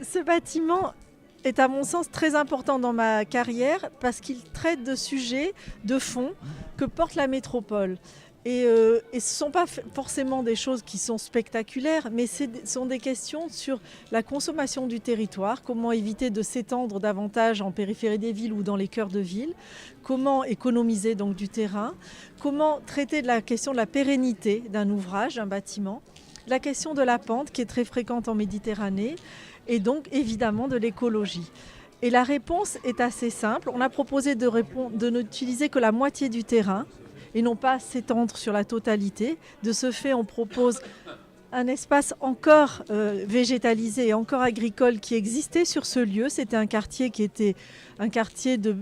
Ce bâtiment est à mon sens très important dans ma carrière parce qu'il traite de sujets de fond que porte la métropole. Et ce ne sont pas forcément des choses qui sont spectaculaires, mais ce sont des questions sur la consommation du territoire, comment éviter de s'étendre davantage en périphérie des villes ou dans les cœurs de ville, comment économiser donc du terrain, comment traiter de la question de la pérennité d'un ouvrage, d'un bâtiment, la question de la pente qui est très fréquente en Méditerranée et donc évidemment de l'écologie. Et la réponse est assez simple. On a proposé de n'utiliser que la moitié du terrain et non pas s'étendre sur la totalité. De ce fait, on propose un espace encore végétalisé et encore agricole qui existait sur ce lieu. C'était un quartier qui était un quartier de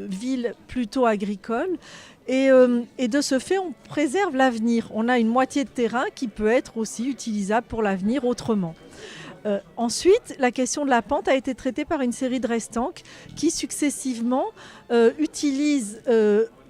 ville plutôt agricole. Et de ce fait, on préserve l'avenir. On a une moitié de terrain qui peut être aussi utilisable pour l'avenir autrement. Ensuite, la question de la pente a été traitée par une série de restanques qui successivement utilisent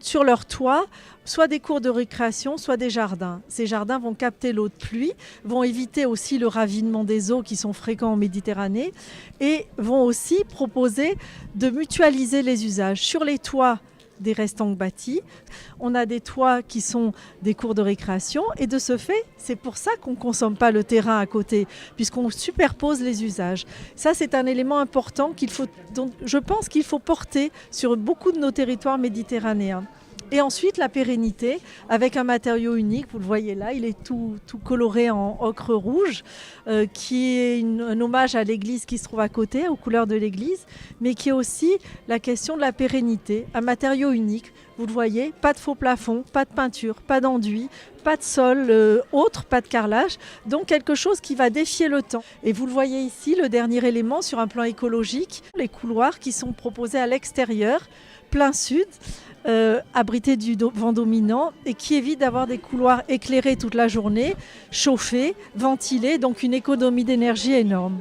sur leur toit soit des cours de récréation, soit des jardins. Ces jardins vont capter l'eau de pluie, vont éviter aussi le ravinement des eaux qui sont fréquents en Méditerranée et vont aussi proposer de mutualiser les usages. Sur les toits des restanques bâtis, on a des toits qui sont des cours de récréation et de ce fait, c'est pour ça qu'on ne consomme pas le terrain à côté, puisqu'on superpose les usages. Ça, c'est un élément important dont je pense qu'il faut porter sur beaucoup de nos territoires méditerranéens. Et ensuite, la pérennité, avec un matériau unique, vous le voyez là, il est tout coloré en ocre rouge, qui est un hommage à l'église qui se trouve à côté, aux couleurs de l'église, mais qui est aussi la question de la pérennité, un matériau unique. Vous le voyez, pas de faux plafond, pas de peinture, pas d'enduit, pas de sol autre, pas de carrelage, donc quelque chose qui va défier le temps. Et vous le voyez ici, le dernier élément sur un plan écologique, les couloirs qui sont proposés à l'extérieur, plein sud, abrités du vent dominant et qui évitent d'avoir des couloirs éclairés toute la journée, chauffés, ventilés, donc une économie d'énergie énorme.